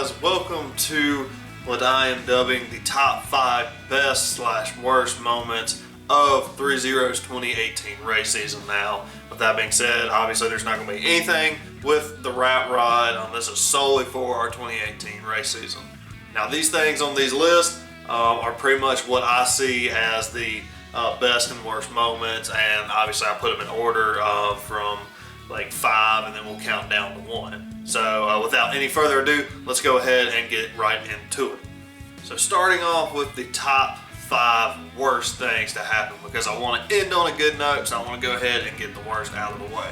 guys? Welcome to what I am dubbing the top 5 best / worst moments of 3-0's 2018 race season. Now, with that being said, obviously there's not going to be anything with the Rat Rod. This is solely for our 2018 race season. Now, these things on these lists are pretty much what I see as the best and worst moments, and obviously I put them in order from like 5, and then we'll count down to 1. So without any further ado, let's go ahead and get right into it. So starting off with the top 5 worst things to happen, because I want to end on a good note, so I want to go ahead and get the worst out of the way.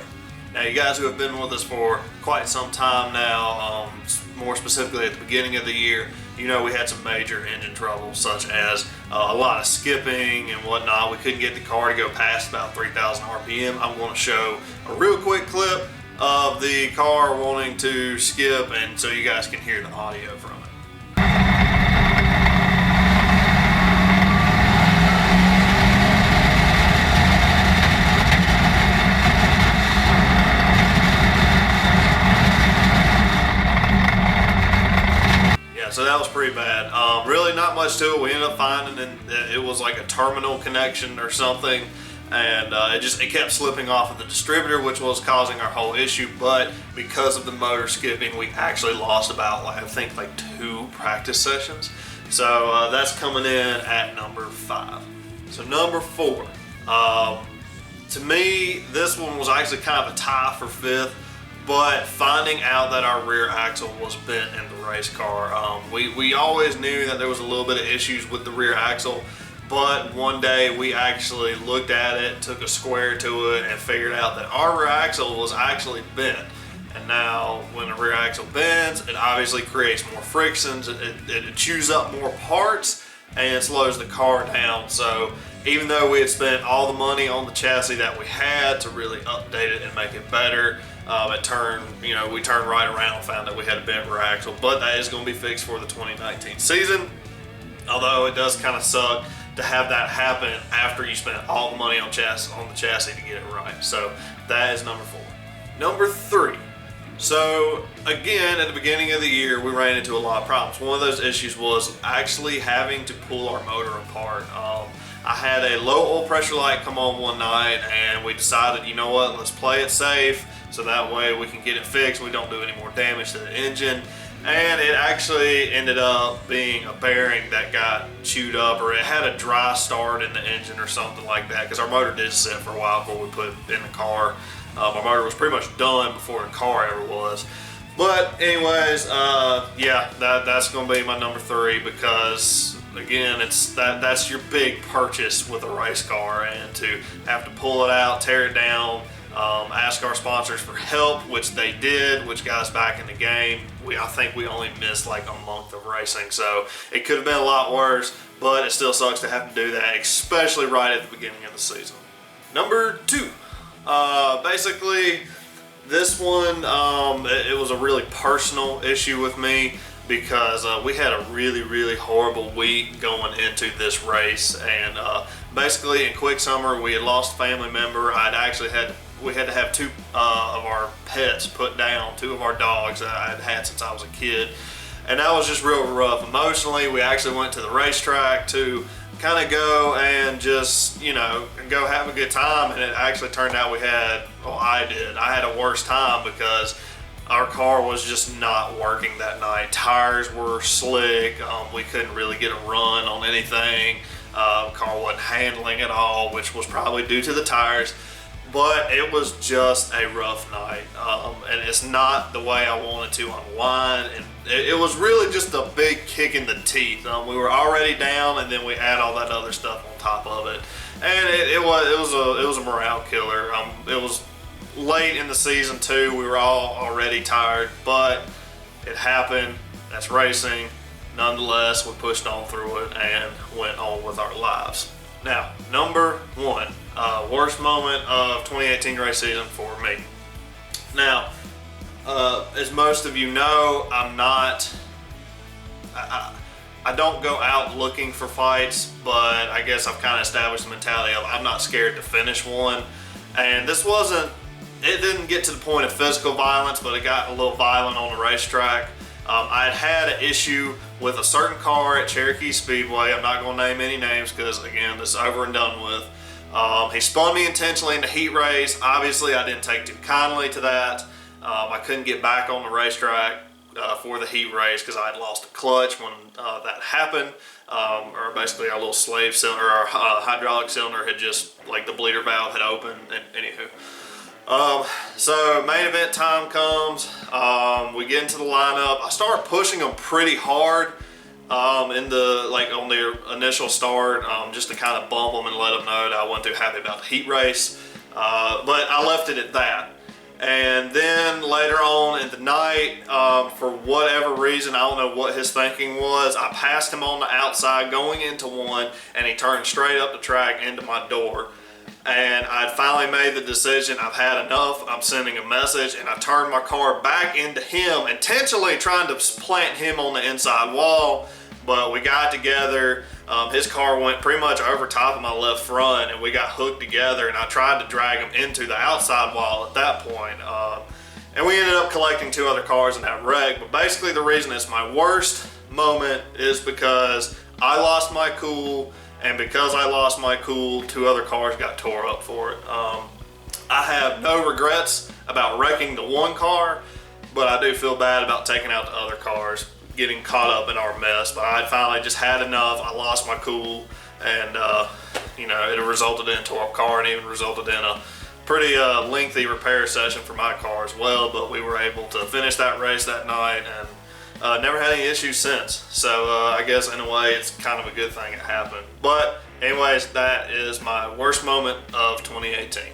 Now, you guys who have been with us for quite some time now, more specifically at the beginning of the year, you know we had some major engine trouble, such as a lot of skipping and whatnot. We couldn't get the car to go past about 3,000 RPM. I'm going to show a real quick clip of the car wanting to skip, and so you guys can hear the audio from it. So that was pretty bad. Really not much to it. We ended up finding it was like a terminal connection or something, and it kept slipping off of the distributor, which was causing our whole issue. But because of the motor skipping, we actually lost about I think 2 practice sessions. So that's coming in at number 5. So number 4. To me, this one was actually kind of a tie for 5th. But finding out that our rear axle was bent in the race car, we always knew that there was a little bit of issues with the rear axle, but one day we actually looked at it, took a square to it, and figured out that our rear axle was actually bent. And now when the rear axle bends, it obviously creates more frictions, it chews up more parts, and it slows the car down. So even though we had spent all the money on the chassis that we had to really update it and make it better, we turned right around and found that we had a bent rear axle, but that is going to be fixed for the 2019 season. Although it does kind of suck to have that happen after you spent all the money on the chassis to get it right. So that is number 4. Number 3. So again, at the beginning of the year, we ran into a lot of problems. One of those issues was actually having to pull our motor apart. I had a low oil pressure light come on one night, and we decided, you know what, let's play it safe, so that way we can get it fixed, we don't do any more damage to the engine. And it actually ended up being a bearing that got chewed up, or it had a dry start in the engine or something like that, because our motor did sit for a while before we put it in the car. Our motor was pretty much done before the car ever was. But anyways, yeah, that's going to be my number 3, because again, that's your big purchase with a race car, and to have to pull it out, tear it down, ask our sponsors for help, which they did, which got us back in the game. I think we only missed like a month of racing, so it could have been a lot worse, but it still sucks to have to do that, especially right at the beginning of the season. Number 2. Basically, this one, it was a really personal issue with me, because we had a really horrible week going into this race, and basically in quick summary, we had lost a family member. We had to have 2 of our pets put down, 2 of our dogs that I had since I was a kid, and that was just real rough emotionally. We actually went to the racetrack to kind of go and just, go have a good time, and it actually turned out I had a worse time, because our car was just not working that night. Tires were slick, we couldn't really get a run on anything, the car wasn't handling at all, which was probably due to the tires. But it was just a rough night, and it's not the way I wanted to unwind, and it was really just a big kick in the teeth. We were already down, and then we add all that other stuff on top of it, and it was a morale killer. It was late in the season too. We were all already tired, but it happened. That's racing. Nonetheless, we pushed on through it and went on with our lives. Now, number 1, worst moment of 2018 race season for me. Now, as most of you know, I don't go out looking for fights, but I guess I've kind of established the mentality of I'm not scared to finish one. And it didn't get to the point of physical violence, but it got a little violent on the racetrack. I had an issue with a certain car at Cherokee Speedway. I'm not going to name any names because, again, this is over and done with. He spun me intentionally in the heat race. Obviously, I didn't take too kindly to that. I couldn't get back on the racetrack for the heat race because I had lost a clutch when that happened. Or basically our little slave cylinder, our hydraulic cylinder had just, like the bleeder valve had opened, and anywho. So main event time comes, we get into the lineup. I start pushing them pretty hard on the initial start, just to kind of bump them and let them know that I wasn't too happy about the heat race. But I left it at that. And then later on in the night, for whatever reason, I don't know what his thinking was, I passed him on the outside going into one, and he turned straight up the track into my door. And I'd finally made the decision, I've had enough, I'm sending a message, and I turned my car back into him, intentionally trying to plant him on the inside wall. But we got together, his car went pretty much over top of my left front, and we got hooked together, and I tried to drag him into the outside wall at that point. And we ended up collecting 2 other cars in that wreck. But basically the reason it's my worst moment is because I lost my cool, and because I lost my cool, 2 other cars got tore up for it. I have no regrets about wrecking the one car, but I do feel bad about taking out the other cars, getting caught up in our mess. But I finally just had enough. I lost my cool, and it resulted in a tore up car, and even resulted in a pretty lengthy repair session for my car as well. But we were able to finish that race that night, and never had any issues since. So I guess in a way it's kind of a good thing it happened. But anyways, that is my worst moment of 2018.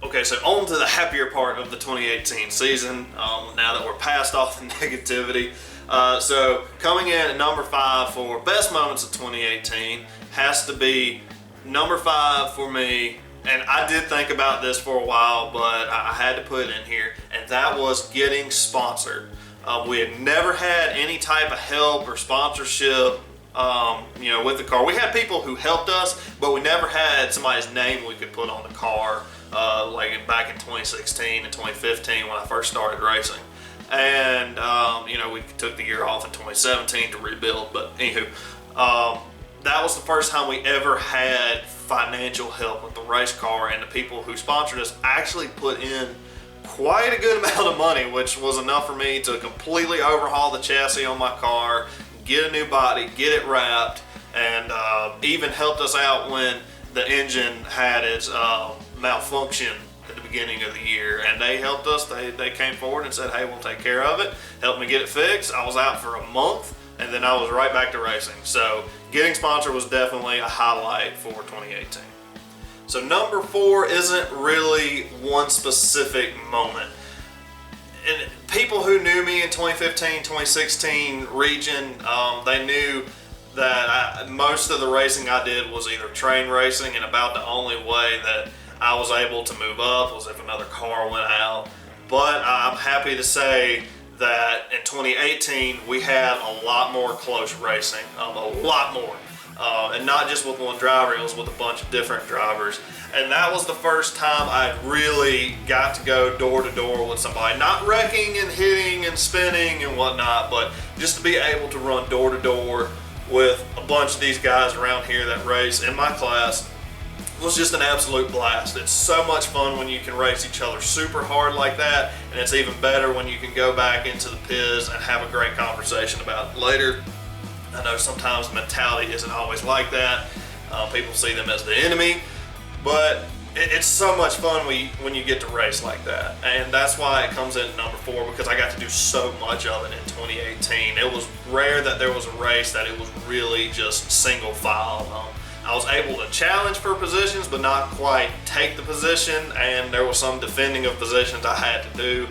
Okay, so on to the happier part of the 2018 season, now that we're past all the negativity. So coming in at number 5 for best moments of 2018 has to be number 5 for me. And I did think about this for a while, but I had to put it in here, and that was getting sponsored. We had never had any type of help or sponsorship, with the car. We had people who helped us, but we never had somebody's name we could put on the car, back in 2016 and 2015 when I first started racing. And, we took the year off in 2017 to rebuild, but anywho, that was the first time we ever had financial help with the race car, and the people who sponsored us actually put in quite a good amount of money, which was enough for me to completely overhaul the chassis on my car, get a new body, get it wrapped, and even helped us out when the engine had its malfunction at the beginning of the year. And they helped us. They came forward and said, hey, we'll take care of it, helped me get it fixed. I was out for a month, and then I was right back to racing. So getting sponsored was definitely a highlight for 2018. So number 4 isn't really one specific moment. And people who knew me in 2015, 2016 region, they knew that most of the racing I did was either train racing, and about the only way that I was able to move up was if another car went out. But I'm happy to say that in 2018 we had a lot more close racing, a lot more. And not just with one driver, it was with a bunch of different drivers. And that was the first time I really got to go door to door with somebody, not wrecking and hitting and spinning and whatnot, but just to be able to run door to door with a bunch of these guys around here that race in my class was just an absolute blast. It's so much fun when you can race each other super hard like that, and it's even better when you can go back into the Piz and have a great conversation about it later. I know sometimes mentality isn't always like that. People see them as the enemy, but it's so much fun when you get to race like that. And that's why it comes in at number 4, because I got to do so much of it in 2018. It was rare that there was a race that it was really just single file. I was able to challenge for positions, but not quite take the position, and there was some defending of positions I had to do,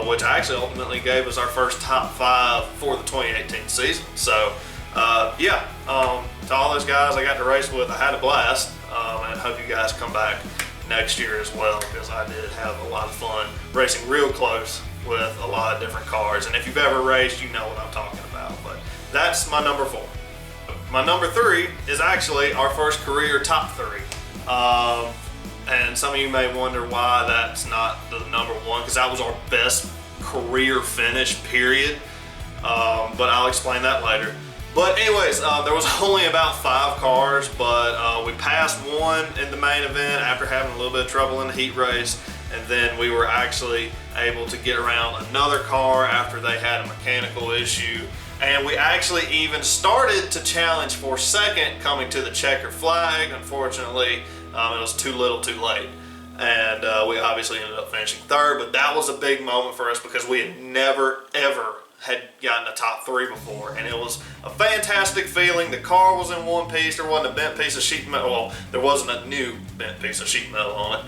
which actually ultimately gave us our first top 5 for the 2018 season. So to all those guys I got to race with, I had a blast, and I hope you guys come back next year as well, because I did have a lot of fun racing real close with a lot of different cars. And if you've ever raced, you know what I'm talking about. But that's my number 4. My number 3 is actually our first career top 3. And some of you may wonder why that's not the number 1, because that was our best career finish, period. but I'll explain that later. But anyways, there was only about 5 cars, but we passed one in the main event after having a little bit of trouble in the heat race, and then we were actually able to get around another car after they had a mechanical issue. And we actually even started to challenge for second coming to the checker flag. Unfortunately, it was too little too late. And we obviously ended up finishing third, but that was a big moment for us because we had never, ever had gotten a top 3 before, and it was a fantastic feeling. The car was in one piece. There wasn't a bent piece of sheet metal. Well, there wasn't a new bent piece of sheet metal on it.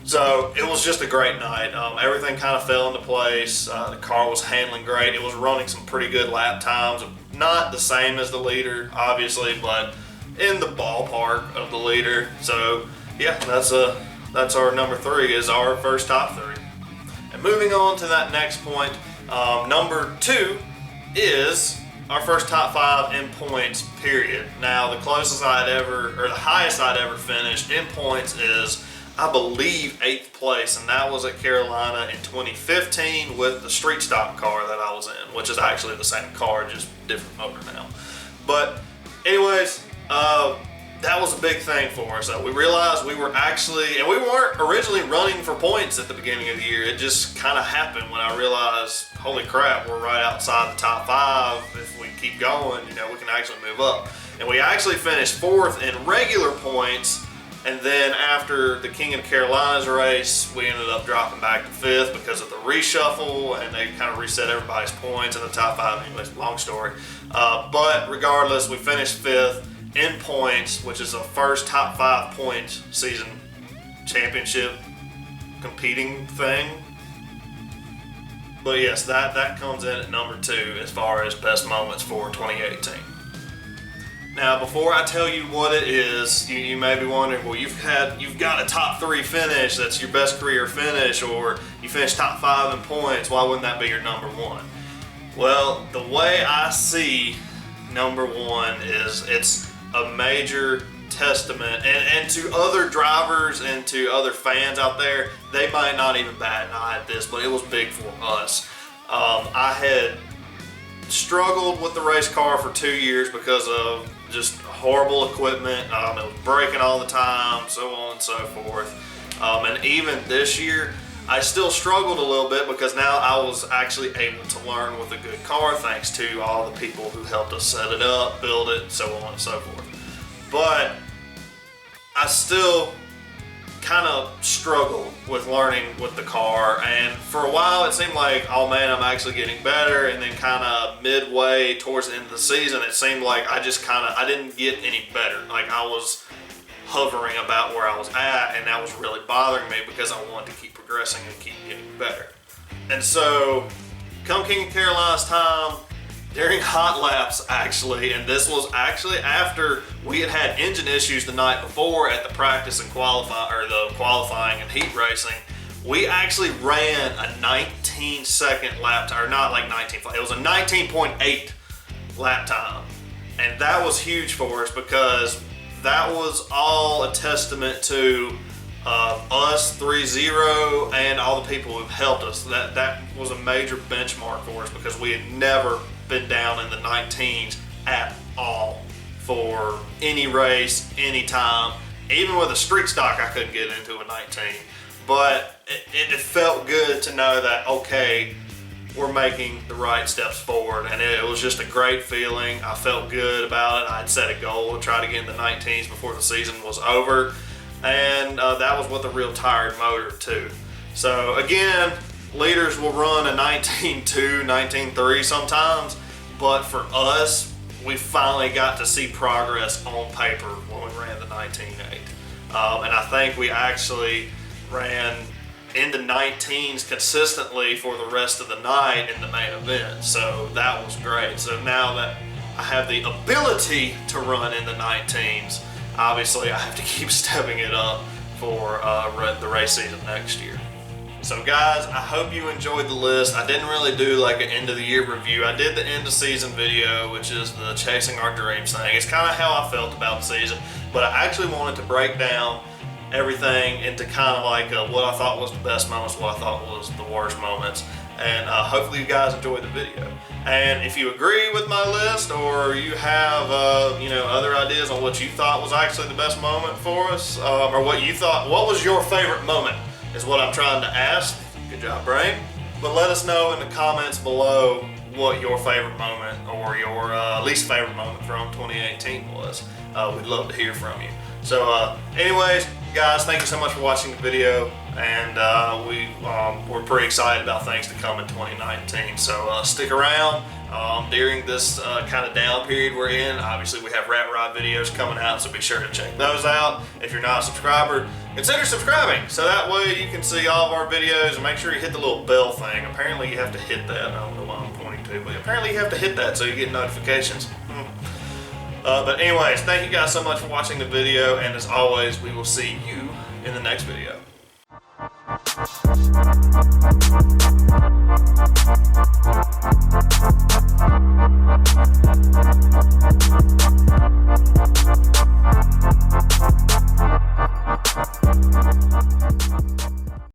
So it was just a great night. Everything kind of fell into place. The car was handling great. It was running some pretty good lap times. Not the same as the leader, obviously, but in the ballpark of the leader. So yeah, that's our number 3, is our first top 3. And moving on to that next point, number 2 is our first top 5 in points, period. Now, the closest the highest I'd ever finished in points is, I believe, 8th place, and that was at Carolina in 2015 with the street stock car that I was in, which is actually the same car, just different motor now. But anyways, that was a big thing for us. We realized we were actually, and we weren't originally running for points at the beginning of the year. It just kind of happened when I realized, holy crap, we're right outside the top 5. If we keep going, we can actually move up. And we actually finished 4th in regular points. And then after the King of the Carolinas race, we ended up dropping back to 5th because of the reshuffle, and they kind of reset everybody's points in the top 5. Anyways, long story. But regardless, we finished 5th in points, which is the first top 5 point season championship competing thing. But yes, that comes in at number 2 as far as best moments for 2018. Now, before I tell you what it is, you may be wondering, well, you've got a top 3 finish, that's your best career finish, or you finished top 5 in points, why wouldn't that be your number 1? Well, the way I see number 1 is it's a major testament, and to other drivers and to other fans out there, they might not even bat an eye at this, but it was big for us. I had struggled with the race car for 2 years because of just horrible equipment. It was breaking all the time, so on and so forth. And even this year, I still struggled a little bit because now I was actually able to learn with a good car thanks to all the people who helped us set it up, build it, so on and so forth. But I still kind of struggled with learning with the car, and for a while it seemed like, oh man, I'm actually getting better, and then kind of midway towards the end of the season it seemed like I didn't get any better. Like I was hovering about where I was at, and that was really bothering me because I wanted to keep progressing and keep getting better. And so come King of Carolina's time, during hot laps actually, and this was actually after we had had engine issues the night before at the practice and qualifying and heat racing, we actually ran a 19-second lap time, or not like 19, it was a 19.8 lap time. And that was huge for us because that was all a testament to us 3-0 and all the people who've helped us. That was a major benchmark for us because we had never been down in the 19s at all for any race, any time. Even with a street stock, I couldn't get into a 19. But it felt good to know that, okay, we're making the right steps forward, and it was just a great feeling. I felt good about it. I'd set a goal to try to get in the 19s before the season was over, and that was with a real tired motor too. So again, leaders will run a 19.2, 19.3 sometimes, but for us, we finally got to see progress on paper when we ran the 19.8. And I think we actually ran in the 19s consistently for the rest of the night in the main event. So that was great. So now that I have the ability to run in the 19s, obviously I have to keep stepping it up for the race season next year. So guys, I hope you enjoyed the list. I didn't really do like an end of the year review. I did the end of season video, which is the Chasing Our Dreams thing. It's kind of how I felt about the season, but I actually wanted to break down everything into kind of like what I thought was the best moments, what I thought was the worst moments. and hopefully you guys enjoyed the video. And if you agree with my list, or you have other ideas on what you thought was actually the best moment for us, or what was your favorite moment, is what I'm trying to ask. Good job, Brain. But let us know in the comments below what your favorite moment or your least favorite moment from 2018 was. We'd love to hear from you. So anyways, guys, thank you so much for watching the video, and we're pretty excited about things to come in 2019. So stick around during this kind of down period we're in. Obviously, we have Rat Rod videos coming out, so be sure to check those out. If you're not a subscriber, consider subscribing, so that way you can see all of our videos, and make sure you hit the little bell thing. Apparently you have to hit that. I don't know why I'm pointing to, but apparently you have to hit that so you get notifications. But anyways, thank you guys so much for watching the video, and as always, we will see you in the next video.